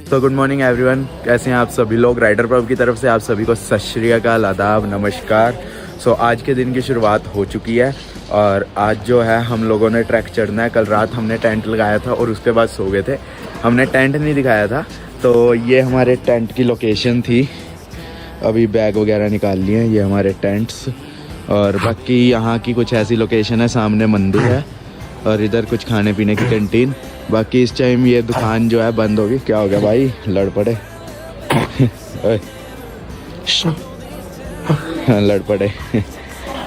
तो good morning everyone, कैसे हैं आप सभी लोग। राइडर प्रभ की तरफ से आप सभी को सत श्री अकाल, आदाब, नमस्कार। आज के दिन की शुरुआत हो चुकी है और आज जो है हम लोगों ने ट्रैक चढ़ना है। कल रात हमने टेंट लगाया था और उसके बाद सो गए थे। हमने टेंट नहीं दिखाया था, तो ये हमारे टेंट की लोकेशन थी। अभी बैग वगैरह निकाल लिए हैं, ये हमारे टेंट्स। और बाकी यहाँ की कुछ ऐसी लोकेशन है, सामने मंदिर है और इधर कुछ खाने पीने की कैंटीन। बाकी इस टाइम ये दुकान जो है बंद होगी। क्या हो गया भाई, लड़ पड़े लड़ पड़े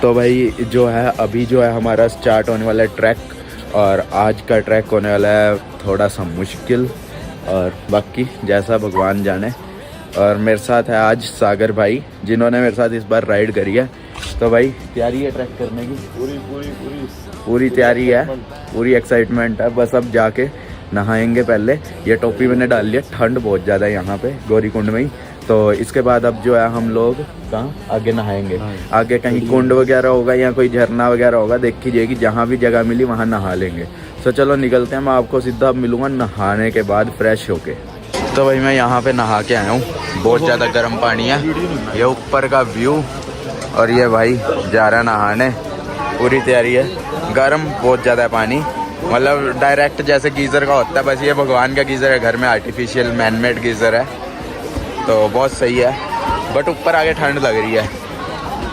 तो भाई जो है अभी जो है हमारा स्टार्ट होने वाला है ट्रैक, और आज का ट्रैक होने वाला है थोड़ा सा मुश्किल, और बाकी जैसा भगवान जाने। और मेरे साथ है आज सागर भाई, जिन्होंने मेरे साथ इस बार राइड करी है। तो भाई तैयारी है ट्रैक करने की? पूरी तैयारी है, पूरी एक्साइटमेंट है। बस अब जाके नहाएंगे पहले। ये टोपी मैंने डाल लिया, ठंड बहुत ज़्यादा है यहाँ पे गौरी कुंड में ही। तो इसके बाद अब जो है हम लोग कहाँ आगे नहाएंगे। आगे कहीं कुंड वगैरह होगा या कोई झरना वगैरह होगा, देखी जाएगी। जहाँ भी जगह मिली वहाँ नहा लेंगे। तो चलो निकलते हैं। मैं आपको सीधा मिलूँगा नहाने के बाद फ्रेश होके। तो भाई मैं यहाँ पे नहा के आया हूँ, बहुत ज़्यादा गर्म पानी है। ये ऊपर का व्यू, और ये भाई जा रहा नहाने। पूरी तैयारी है। गर्म बहुत ज़्यादा है पानी, मतलब डायरेक्ट जैसे गीज़र का होता है, बस ये भगवान का गीज़र है, घर में आर्टिफिशियल मैनमेड गीज़र है, तो बहुत सही है। बट ऊपर आगे ठंड लग रही है।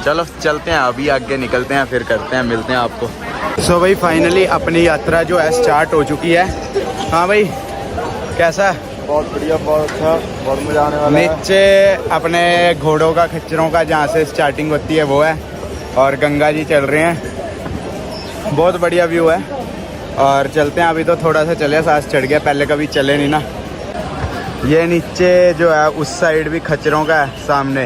चलो चलते हैं, अभी आगे निकलते हैं, फिर करते हैं, मिलते हैं आपको। भाई फाइनली अपनी यात्रा जो है स्टार्ट हो चुकी है। हाँ भाई कैसा है? बहुत बढ़िया, बहुत अच्छा, बहुत मजा आने वाला है। नीचे अपने घोड़ों का, खच्चरों का जहाँ से स्टार्टिंग होती है वो है, और गंगा जी चल रहे हैं। बहुत बढ़िया व्यू है। और चलते हैं, अभी तो थोड़ा सा चले, सांस चढ़ गया, पहले कभी चले नहीं ना। ये नीचे जो है उस साइड भी खच्चरों का है, सामने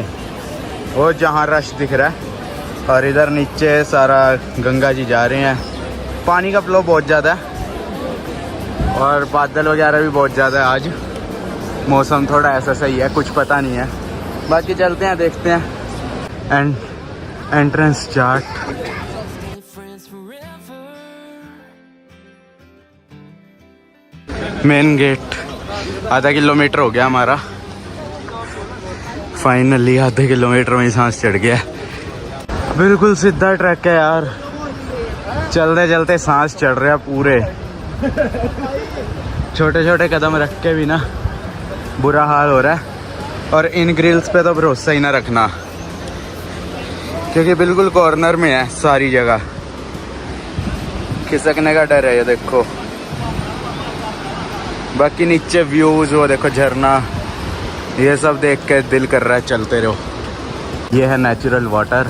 वो जहाँ रश दिख रहा है। और इधर नीचे सारा गंगा जी जा रहे हैं। पानी का फ्लो बहुत ज़्यादा है और बादल वगैरह भी बहुत ज़्यादा है। आज मौसम थोड़ा ऐसा सही है, कुछ पता नहीं है। बाकी चलते हैं, देखते हैं। Entrance start. Main gate. आधा किलोमीटर हो गया हमारा। फाइनली आधे किलोमीटर में ही सांस चढ़ गया। बिल्कुल सीधा ट्रैक है यार, चलते चलते सांस चढ़ रहा है पूरे। छोटे छोटे कदम रख के भी ना बुरा हाल हो रहा है। और इन ग्रिल्स पे तो भरोसा ही ना रखना, क्योंकि बिल्कुल कॉर्नर में है सारी जगह। खिसकने का डर है, ये देखो। बाकी नीचे व्यूज वो देखो, झरना, ये सब देख के दिल कर रहा है चलते रहो। ये है नेचुरल वाटर,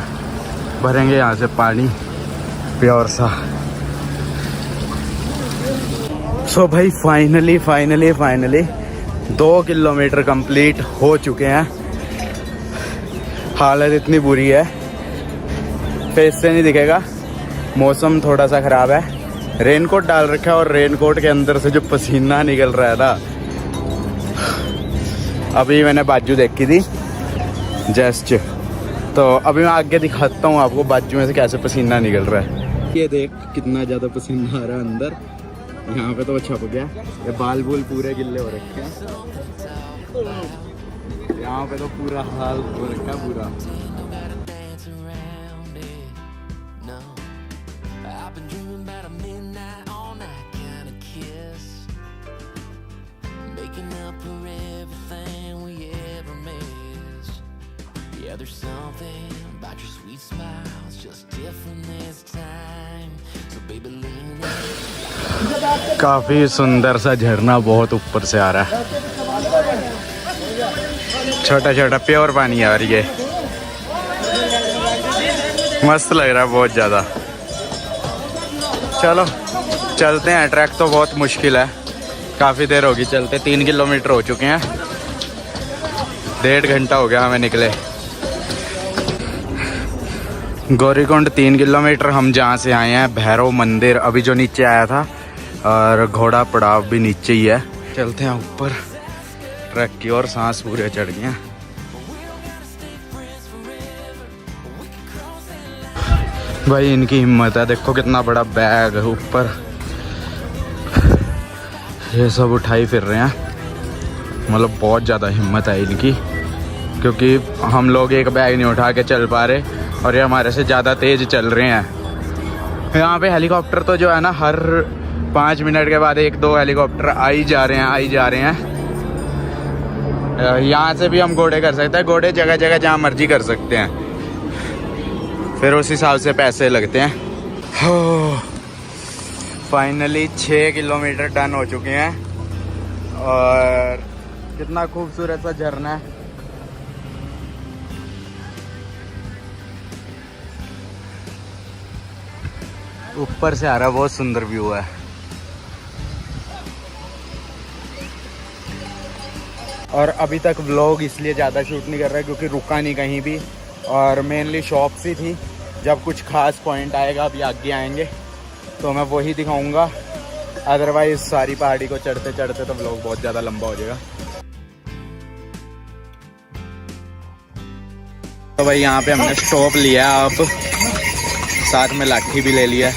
भरेंगे यहाँ से पानी प्योर सा। भाई फाइनली 2 किलोमीटर कंप्लीट हो चुके हैं। हालत इतनी बुरी है, फेस से नहीं दिखेगा। मौसम थोड़ा सा ख़राब है। रेनकोट डाल रखा है और रेनकोट के अंदर से जो पसीना निकल रहा है ना, अभी मैंने बाजू देखी थी जस्ट, तो अभी मैं आगे दिखाता हूँ आपको बाजू में से कैसे पसीना निकल रहा है। ये देख कितना ज़्यादा पसीना आ रहा है अंदर। यहाँ पे तो छप गया, ये बाल बूल पूरे गिल्ले हो रखे हैं। यहाँ पे तो पूरा हाल हो रखा है पूरा। There's something about your sweet smile, it's just different this time. So baby lean in. काफी सुंदर सा झरना बहुत ऊपर से आ रहा है। छोटा छोटा प्योर पानी आ रही है, मस्त लग रहा है बहुत ज़्यादा। चलो चलते हैं। ट्रैक तो बहुत मुश्किल है, काफ़ी देर होगी चलते। 3 किलोमीटर हो चुके हैं, 1.5 घंटा हो गया हमें निकले। गौरीकुंड 3 किलोमीटर। हम जहाँ से आए हैं भैरव मंदिर, अभी जो नीचे आया था, और घोड़ा पड़ाव भी नीचे ही है। चलते हैं ऊपर ट्रैक की ओर। सांस पूरे चढ़ गए। भाई इनकी हिम्मत है, देखो कितना बड़ा बैग है ऊपर। ये सब उठाई फिर रहे हैं, मतलब बहुत ज़्यादा हिम्मत है इनकी, क्योंकि हम लोग एक बैग नहीं उठा के चल पा रहे और ये हमारे से ज़्यादा तेज़ चल रहे हैं। यहाँ पे हेलीकॉप्टर तो जो है ना, हर 5 मिनट के बाद 1-2 हेलीकॉप्टर आ ही जा रहे हैं। यहाँ से भी हम घोड़े कर सकते हैं, घोड़े जगह जगह जहाँ मर्जी कर सकते हैं, फिर उस हिसाब से पैसे लगते हैं। फाइनली 6 किलोमीटर डन हो चुके हैं और कितना खूबसूरत सा झरना है। ऊपर से आ रहा, बहुत सुंदर व्यू है। और अभी तक व्लॉग इसलिए ज़्यादा शूट नहीं कर रहा है क्योंकि रुका नहीं कहीं भी, और मेनली शॉप्स ही थी। जब कुछ खास पॉइंट आएगा, अभी आगे आएंगे तो मैं वही दिखाऊंगा, अदरवाइज सारी पहाड़ी को चढ़ते चढ़ते तो व्लॉग बहुत ज़्यादा लंबा हो जाएगा। तो भाई यहाँ पे हमने स्टॉप लिया, अब साथ में लाठी भी ले लिया,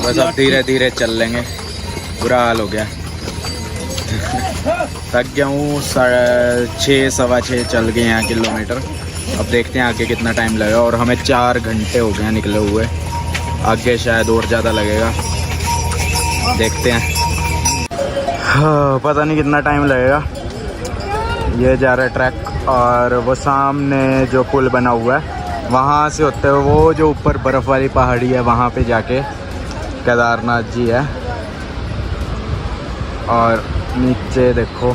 बस अब धीरे धीरे चल लेंगे। बुरा हाल हो गया, थक गया हूँ। 6 सवा 6 चल गए हैं किलोमीटर। अब देखते हैं आगे कितना टाइम लगेगा, और हमें 4 घंटे हो गए हैं निकले हुए, आगे शायद और ज़्यादा लगेगा, देखते हैं। हाँ, पता नहीं कितना टाइम लगेगा। ये जा रहा है ट्रैक, और वो सामने जो पुल बना हुआ है वहाँ से होते हुए वो जो ऊपर बर्फ़ वाली पहाड़ी है वहाँ पे जाके केदारनाथ जी है। और नीचे देखो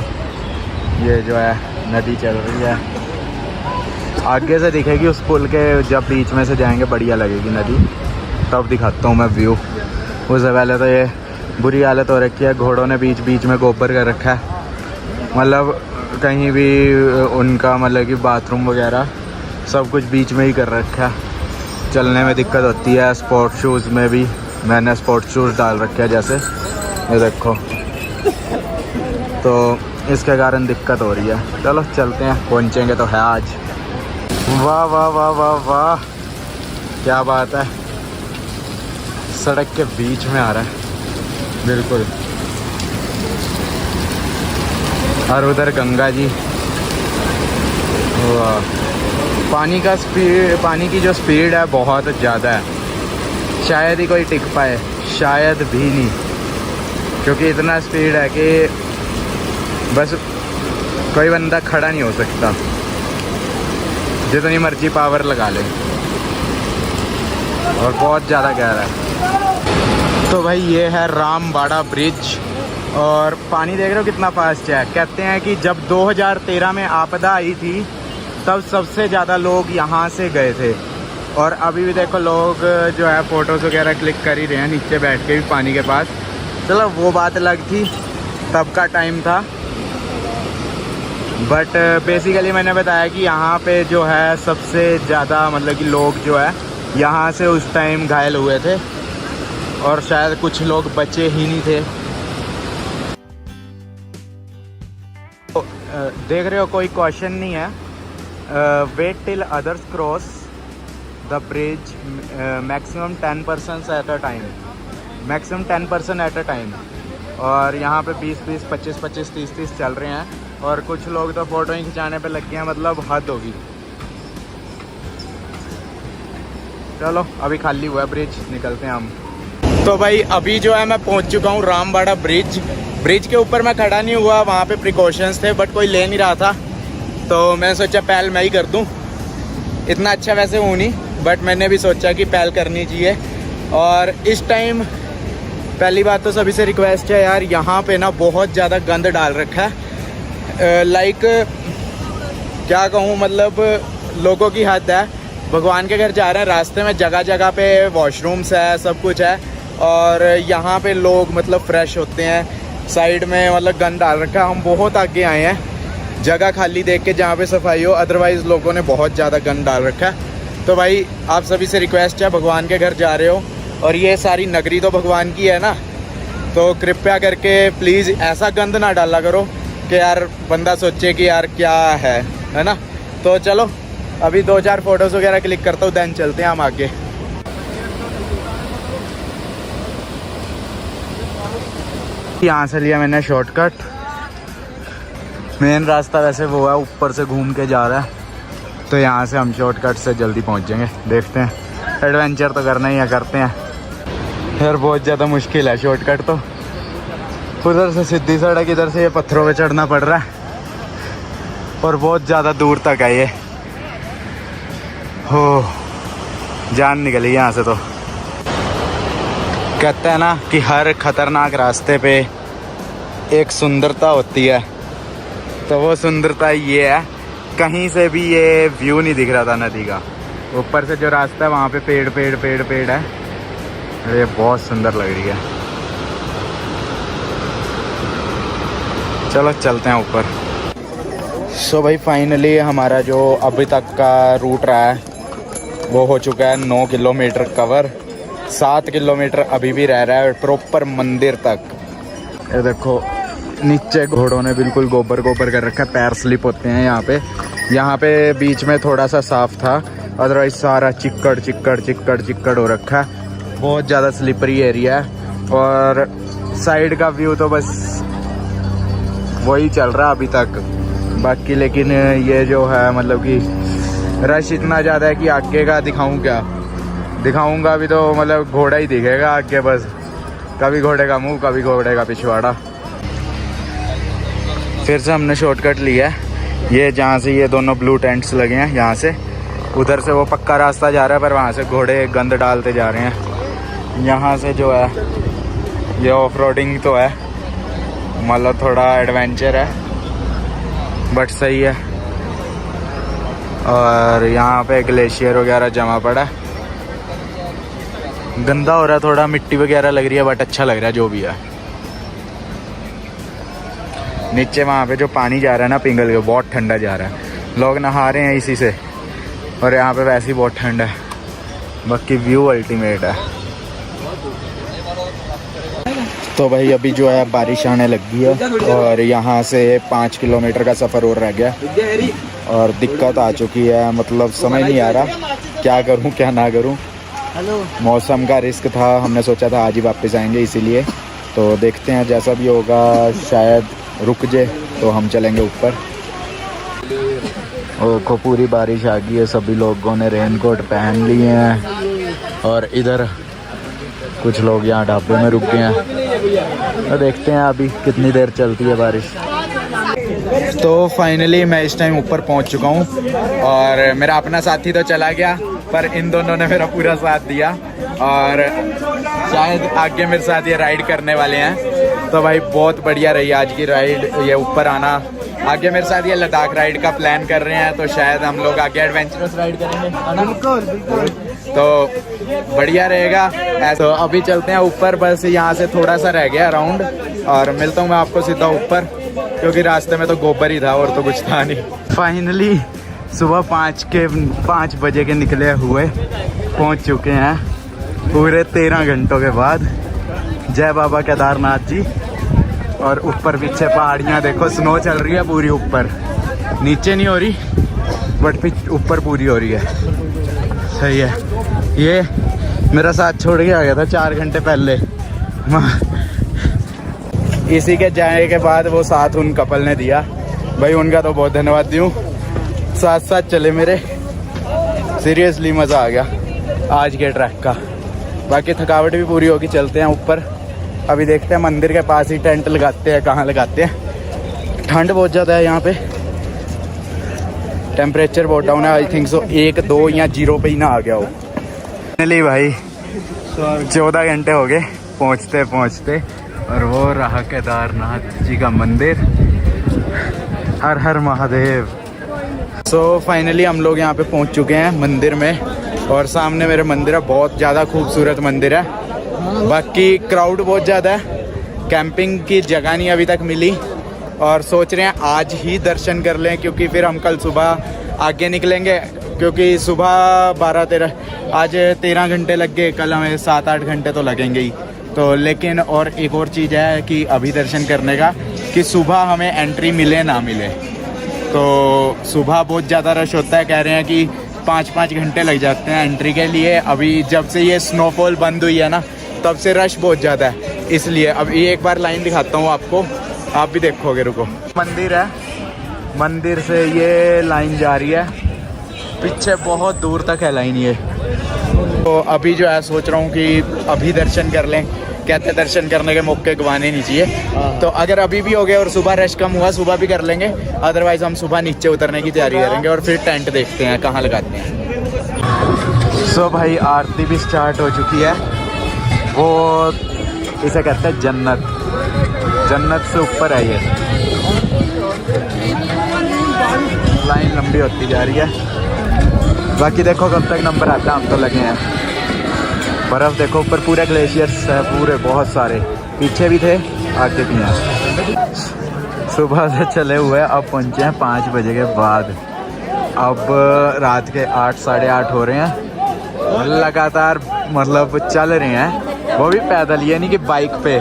ये जो है नदी चल रही है, आगे से दिखेगी उस पुल के, जब बीच में से जाएंगे बढ़िया लगेगी नदी, तब दिखाता हूँ मैं व्यू। उससे पहले तो ये बुरी हालत हो रखी है, घोड़ों ने बीच बीच में गोबर कर रखा है, मतलब कहीं भी उनका मतलब कि बाथरूम वगैरह सब कुछ बीच में ही कर रखा है। चलने में दिक्कत होती है। स्पोर्ट शूज़ में भी मैंने स्पोर्ट शूज़ डाल रखे हैं, जैसे ये देखो, तो इसके कारण दिक्कत हो रही है। चलो चलते हैं, पहुंचेंगे तो है आज। वाह वाह वाह वाह वाह, क्या बात है, सड़क के बीच में आ रहा है बिल्कुल, और उधर गंगा जी। वाह, पानी की जो स्पीड है बहुत ज़्यादा है, शायद ही कोई टिक पाए, शायद भी नहीं, क्योंकि इतना स्पीड है कि बस कोई बंदा खड़ा नहीं हो सकता, जितनी मर्जी पावर लगा ले, और बहुत ज़्यादा गहरा है। तो भाई ये है रामबाड़ा ब्रिज, और पानी देख रहे हो कितना फास्ट है। कहते हैं कि जब 2013 में आपदा आई थी तब सबसे ज़्यादा लोग यहाँ से गए थे, और अभी भी देखो लोग जो है फ़ोटोज़ वगैरह क्लिक कर ही रहे हैं नीचे बैठ के भी पानी के पास। चलो वो बात अलग थी, तब का टाइम था, बट बेसिकली मैंने बताया कि यहाँ पे जो है सबसे ज़्यादा मतलब कि लोग जो है यहाँ से उस टाइम घायल हुए थे, और शायद कुछ लोग बचे ही नहीं थे। तो देख रहे हो कोई क्वेश्चन नहीं है। Wait till others cross the bridge, maximum 10% at a time, maximum 10% at a time. और यहाँ पे 20-20, 25-25, 30-30 चल रहे हैं, और कुछ लोग तो फ़ोटो ही खिंचाने पे लग गए हैं, मतलब हद होगी। चलो अभी खाली हुआ है ब्रिज, निकलते हैं हम। तो भाई अभी जो है मैं पहुँच चुका हूँ रामबाड़ा ब्रिज। ब्रिज के ऊपर मैं खड़ा नहीं हुआ, वहाँ पे प्रिकॉशंस थे, बट कोई ले नहीं रहा था, तो मैंने सोचा पहल मैं ही कर दूँ। इतना अच्छा वैसे हूँ नहीं, बट मैंने भी सोचा कि पहल करनी चाहिए। और इस टाइम पहली बात तो सभी से रिक्वेस्ट है यार, यहाँ पे ना बहुत ज़्यादा गंद डाल रखा है, लाइक क्या कहूँ, मतलब लोगों की हद है। भगवान के घर जा रहे हैं, रास्ते में जगह जगह पे वॉशरूम्स है, सब कुछ है, और यहाँ पे लोग मतलब फ्रेश होते हैं। साइड में मतलब गंद डाल रखा है। हम बहुत आगे आए हैं जगह खाली देख के जहाँ पे सफाई हो, अदरवाइज़ लोगों ने बहुत ज़्यादा गंद डाल रखा है। तो भाई आप सभी से रिक्वेस्ट है, भगवान के घर जा रहे हो और ये सारी नगरी तो भगवान की है ना, तो कृपया करके प्लीज़ ऐसा गंद ना डाला करो कि यार बंदा सोचे कि यार क्या है ना। तो चलो अभी 2-4 फ़ोटोज़ वगैरह क्लिक करता हूँ, देन चलते हैं हम आगे। यहाँ से लिया मैंने शॉर्टकट। मेन रास्ता वैसे वो है, ऊपर से घूम के जा रहा है, तो यहाँ से हम शॉर्टकट से जल्दी पहुँच जाएंगे। देखते हैं, एडवेंचर तो करना ही है, करते हैं। यार बहुत ज़्यादा मुश्किल है शॉर्टकट तो। उधर से सीधी सड़क, इधर से ये पत्थरों पे चढ़ना पड़ रहा है और बहुत ज़्यादा दूर तक है ये। हो जान निकली यहाँ से। तो कहते हैं ना कि हर खतरनाक रास्ते पे एक सुंदरता होती है, तो वो सुंदरता ये है, कहीं से भी ये व्यू नहीं दिख रहा था नदी का। ऊपर से जो रास्ता है वहाँ पे पेड़ पेड़ पेड़ पेड़ है, ये बहुत सुंदर लग रही है। चलो चलते हैं ऊपर। सो भाई फाइनली हमारा जो अभी तक का रूट रहा है वो हो चुका है 9 किलोमीटर कवर। 7 किलोमीटर अभी भी रह रहा है प्रॉपर मंदिर तक। ये देखो नीचे घोड़ों ने बिल्कुल गोबर गोबर कर रखा है, पैर स्लिप होते हैं यहाँ पे। यहाँ पे बीच में थोड़ा सा साफ था, अदरवाइज सारा चिक्कड़ चिक्कड़ चिक्कड़ चिक्कड़ हो रखा है। बहुत ज़्यादा स्लिपरी एरिया है और साइड का व्यू तो बस वही चल रहा है अभी तक बाकी। लेकिन ये जो है मतलब कि रश इतना ज़्यादा है कि आगे का दिखाऊं क्या, दिखाऊंगा अभी तो मतलब घोड़ा ही दिखेगा आगे बस। कभी घोड़े का मुंह, कभी घोड़े का पिछवाड़ा। फिर से हमने शॉर्टकट लिया है, ये जहाँ से ये दोनों ब्लू टेंट्स लगे हैं यहाँ से। उधर से वो पक्का रास्ता जा रहा है पर वहाँ से घोड़े गंद डालते जा रहे हैं। यहाँ से जो है ये ऑफ रोडिंग तो है, मतलब थोड़ा एडवेंचर है बट सही है। और यहाँ पे ग्लेशियर वगैरह जमा पड़ा है, गंदा हो रहा है थोड़ा, मिट्टी वगैरह लग रही है बट अच्छा लग रहा है जो भी है। नीचे वहाँ पे जो पानी जा रहा है ना पिंगल के, बहुत ठंडा जा रहा है, लोग नहा रहे हैं इसी से। और यहाँ पे वैसे ही बहुत ठंड है, बाकी व्यू अल्टीमेट है। तो भाई अभी जो है बारिश आने लगी है और यहाँ से 5 किलोमीटर का सफ़र और रह गया और दिक्कत आ चुकी है, मतलब समझ नहीं आ रहा क्या करूँ क्या ना करूँ। मौसम का रिस्क था, हमने सोचा था आज ही वापस आएंगे इसीलिए। तो देखते हैं जैसा भी होगा, शायद रुक जाए तो हम चलेंगे ऊपर। और को पूरी बारिश आ गई है, सभी लोगों ने रेनकोट पहन लिए हैं और इधर कुछ लोग यहाँ ढाबे में रुक गए हैं। तो देखते हैं अभी कितनी देर चलती है बारिश। तो फाइनली मैं इस टाइम ऊपर पहुँच चुका हूँ और मेरा अपना साथी तो चला गया पर इन दोनों ने मेरा पूरा साथ दिया और शायद आगे मेरे साथ ये राइड करने वाले हैं। तो भाई बहुत बढ़िया रही आज की राइड, ये ऊपर आना। आगे मेरे साथ ये लद्दाख राइड का प्लान कर रहे हैं, तो शायद हम लोग आगे एडवेंचरस राइड करेंगे, बिल्कुल। तो बढ़िया रहेगा। तो अभी चलते हैं ऊपर, बस यहाँ से थोड़ा सा रह गया राउंड और मिलता हूँ मैं आपको सीधा ऊपर, क्योंकि रास्ते में तो गोबर ही था और तो कुछ था नहीं। फाइनली सुबह 5 बजे के निकले हुए पहुँच चुके हैं पूरे 13 घंटों के बाद। जय बाबा केदारनाथ जी। और ऊपर पीछे पहाड़ियाँ देखो, स्नो चल रही है पूरी ऊपर, नीचे नहीं हो रही बट ऊपर पूरी हो रही है। सही है। ये मेरा साथ छोड़ के आ गया था 4 घंटे पहले। इसी के जाने के बाद वो साथ उन कपल ने दिया, भाई उनका तो बहुत धन्यवाद दूँ, साथ साथ चले मेरे। सीरियसली मज़ा आ गया आज के ट्रैक का। बाकी थकावट भी पूरी होगी, चलते हैं ऊपर। अभी देखते हैं मंदिर के पास ही टेंट लगाते हैं, कहाँ लगाते हैं। ठंड बहुत ज़्यादा है यहाँ पे, टेम्परेचर बहुत डाउन है। आई थिंक सो 1, 2 या 0 पे ही ना आ गया हो। फाइनली भाई 14 घंटे हो गए पहुँचते पहुँचते और वो रहा केदारनाथ जी का मंदिर। हर हर महादेव। सो फाइनली हम लोग यहाँ पे पहुँच चुके हैं मंदिर में और सामने मेरे मंदिर है, बहुत ज़्यादा खूबसूरत मंदिर है। बाकी क्राउड बहुत ज़्यादा है, कैंपिंग की जगह नहीं अभी तक मिली और सोच रहे हैं आज ही दर्शन कर लें, क्योंकि फिर हम कल सुबह आगे निकलेंगे। क्योंकि सुबह 12-13 आज 13 घंटे लग गए, कल हमें 7-8 घंटे तो लगेंगे ही। तो लेकिन और एक और चीज़ है कि अभी दर्शन करने का कि सुबह हमें एंट्री मिले ना मिले, तो सुबह बहुत ज़्यादा रश होता है। कह रहे हैं कि 5-5 घंटे लग जाते हैं एंट्री के लिए। अभी जब से ये स्नोफॉल बंद हुई है ना, तब से रश बहुत ज़्यादा है। इसलिए अब ये एक बार लाइन दिखाता हूँ आपको, आप भी देखोगे। रुको, मंदिर है, मंदिर से ये लाइन जा रही है पीछे, बहुत दूर तक है लाइन ये। तो अभी जो है सोच रहा हूँ कि अभी दर्शन कर लें, कहते हैं दर्शन करने के मौके गंवाने नहीं चाहिए। तो अगर अभी भी हो गया और सुबह रश कम हुआ, सुबह भी कर लेंगे, अदरवाइज हम सुबह नीचे उतरने की तैयारी करेंगे और फिर टेंट देखते हैं कहाँ लगाते हैं। सो भाई आरती भी स्टार्ट हो चुकी है। वो इसे कहते हैं जन्नत, जन्नत से ऊपर है ये। लाइन लंबी होती जा रही है। बाकी देखो कब तक नंबर आता है, हम तो लगे हैं। बर्फ़ देखो ऊपर, पूरे ग्लेशियर्स है पूरे, बहुत सारे, पीछे भी थे आगे भी हैं। सुबह से चले हुए अब पहुँचे हैं 5 बजे के बाद। अब रात के 8 साढ़े 8 हो रहे हैं। लगातार मतलब चल रहे हैं, वो भी पैदल, ये नहीं कि बाइक पे।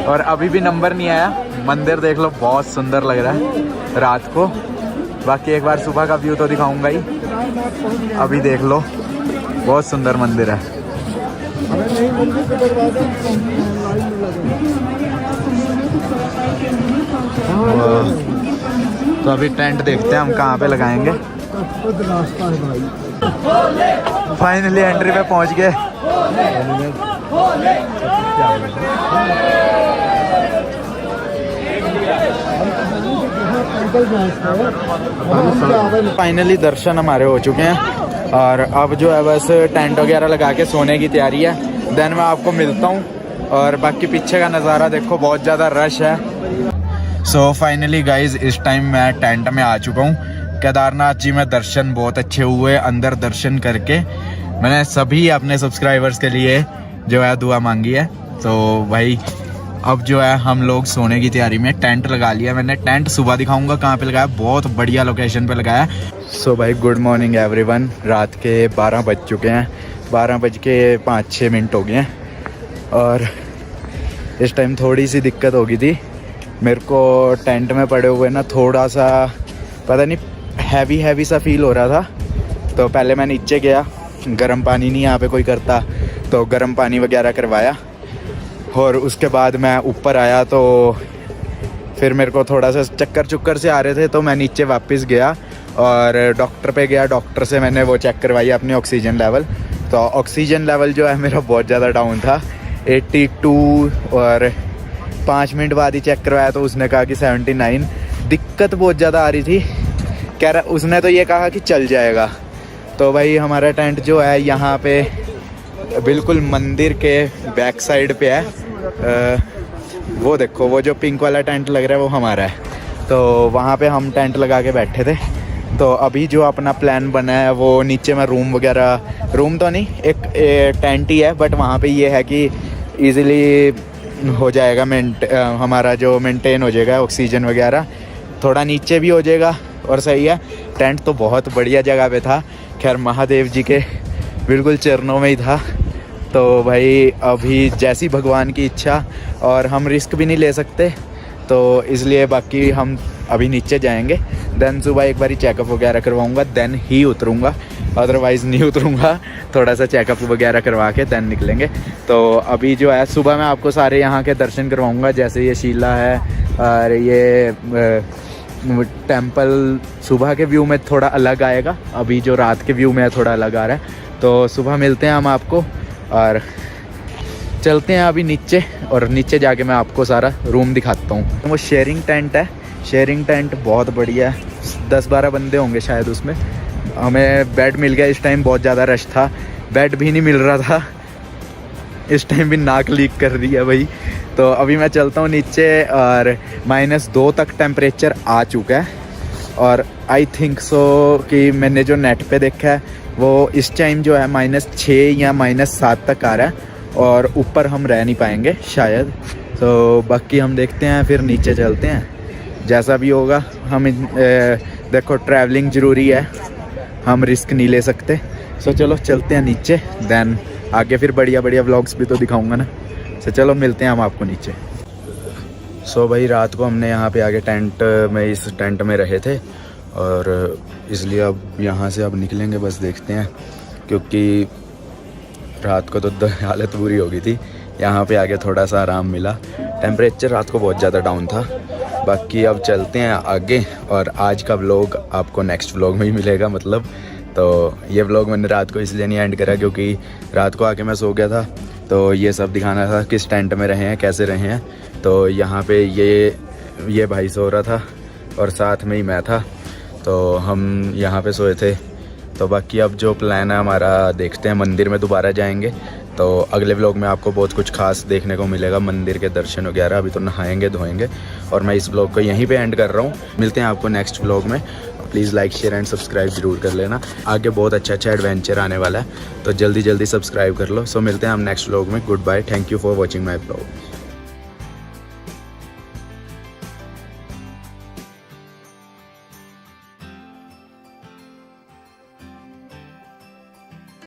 और अभी भी नंबर नहीं आया। मंदिर देख लो, बहुत सुंदर लग रहा है रात को। बाकी एक बार सुबह का व्यू तो दिखाऊंगा ही, अभी देख लो, बहुत सुंदर मंदिर है। तो अभी टेंट देखते हैं हम कहाँ पे लगाएंगे। फाइनली एंट्री पे पहुंच गए। फाइनली दर्शन हमारे हो चुके हैं और अब जो है बस टेंट वगैरह लगा के सोने की तैयारी है। देन मैं आपको मिलता हूँ। और बाकी पीछे का नज़ारा देखो, बहुत ज़्यादा रश है। सो फाइनली गाइज इस टाइम मैं टेंट में आ चुका हूँ। केदारनाथ जी में दर्शन बहुत अच्छे हुए। अंदर दर्शन करके मैंने सभी अपने सब्सक्राइबर्स के लिए जो है दुआ मांगी है। तो भाई अब जो है हम लोग सोने की तैयारी में, टेंट लगा लिया मैंने। टेंट सुबह दिखाऊंगा कहाँ पे लगाया, बहुत बढ़िया लोकेशन पे लगाया। सो भाई गुड मॉर्निंग एवरीवन। रात के 12 बज चुके हैं, 12:05 हो गए हैं। और इस टाइम थोड़ी सी दिक्कत हो गई थी मेरे को, टेंट में पड़े हुए ना थोड़ा सा पता नहीं हैवी सा फील हो रहा था। तो पहले मैं नीचे गया, गर्म पानी नहीं यहाँ पे कोई करता, तो गर्म पानी वगैरह करवाया। और उसके बाद मैं ऊपर आया तो फिर मेरे को थोड़ा सा चक्कर से आ रहे थे, तो मैं नीचे वापस गया और डॉक्टर पे गया। डॉक्टर से मैंने वो चेक करवाई अपनी ऑक्सीजन लेवल। तो ऑक्सीजन लेवल जो है मेरा बहुत ज़्यादा डाउन था, 82, और 5 मिनट बाद ही चेक करवाया तो उसने कहा कि 79। दिक्कत बहुत ज़्यादा आ रही थी, कह रहा, उसने तो ये कहा कि चल जाएगा। तो भाई हमारा टेंट जो है यहाँ पे बिल्कुल मंदिर के बैक साइड पे है। वो देखो, वो जो पिंक वाला टेंट लग रहा है वो हमारा है। तो वहाँ पे हम टेंट लगा के बैठे थे। तो अभी जो अपना प्लान बना है वो नीचे में रूम वगैरह, रूम तो नहीं, एक टेंट ही है, बट वहाँ पे ये है कि ईज़िली हो जाएगा हमारा जो मेंटेन हो जाएगा ऑक्सीजन वगैरह, थोड़ा नीचे भी हो जाएगा और सही है। टेंट तो बहुत बढ़िया जगह पे था, खैर महादेव जी के बिल्कुल चरणों में ही था। तो भाई अभी जैसी भगवान की इच्छा, और हम रिस्क भी नहीं ले सकते, तो इसलिए बाकी हम अभी नीचे जाएंगे। देन सुबह एक बार चेकअप वगैरह करवाऊंगा, देन ही उतरूंगा, अदरवाइज़ नहीं उतरूंगा। थोड़ा सा चेकअप वगैरह करवा के देन निकलेंगे। तो अभी जो है सुबह मैं आपको सारे यहाँ के दर्शन करवाऊंगा, जैसे ये शीला है और ये टेम्पल सुबह के व्यू में थोड़ा अलग आएगा, अभी जो रात के व्यू में थोड़ा अलग आ रहा है। तो सुबह मिलते हैं हम आपको और चलते हैं अभी नीचे, और नीचे जाके मैं आपको सारा रूम दिखाता हूँ। वो शेयरिंग टेंट है, शेयरिंग टेंट बहुत बढ़िया है, 10-12 बंदे होंगे शायद उसमें। हमें बेड मिल गया, इस टाइम बहुत ज़्यादा रश था, बेड भी नहीं मिल रहा था। इस टाइम भी नाक लीक कर दिया भाई। तो अभी मैं चलता हूँ नीचे, और -2 तक टेम्परेचर आ चुका है। और आई थिंक सो कि मैंने जो नेट पे देखा है वो इस टाइम जो है -6 या -7 तक आ रहा है, और ऊपर हम रह नहीं पाएंगे शायद। तो बाकी हम देखते हैं, फिर नीचे चलते हैं, जैसा भी होगा। हम देखो ट्रैवलिंग ज़रूरी है, हम रिस्क नहीं ले सकते। सो चलो चलते हैं नीचे, देन आगे फिर बढ़िया व्लॉग्स भी तो दिखाऊंगा ना। सो चलो मिलते हैं हम आपको नीचे। सो भाई रात को हमने यहाँ पे आके टेंट में, इस टेंट में रहे थे, और इसलिए अब यहाँ से अब निकलेंगे, बस देखते हैं, क्योंकि रात को तो हालत बुरी हो गई थी। यहाँ पे आके थोड़ा सा आराम मिला। टेम्परेचर रात को बहुत ज़्यादा डाउन था। बाकी अब चलते हैं आगे और आज का व्लॉग आपको नेक्स्ट व्लॉग में ही मिलेगा। मतलब तो ये व्लॉग मैंने रात को इसलिए नहीं एंड करा क्योंकि रात को आके मैं सो गया था, तो ये सब दिखाना था किस टेंट में रहे हैं, कैसे रहे हैं। तो यहाँ पे ये भाई सो रहा था और साथ में ही मैं था, तो हम यहाँ पे सोए थे। तो बाकी अब जो प्लान है हमारा, देखते हैं मंदिर में दोबारा जाएंगे। तो अगले व्लॉग में आपको बहुत कुछ खास देखने को मिलेगा, मंदिर के दर्शन वगैरह। अभी तो नहाएंगे धोएंगे और मैं इस व्लॉग को यहीं पे एंड कर रहा हूँ। मिलते हैं आपको नेक्स्ट व्लॉग में। Please like share and subscribe जरूर कर लेना। आगे बहुत अच्छा एडवेंचर आने वाला है, तो जल्दी सब्सक्राइब कर लो। सो मिलते हैं हम नेक्स्ट व्लॉग में। Goodbye, thank you for watching my vlog.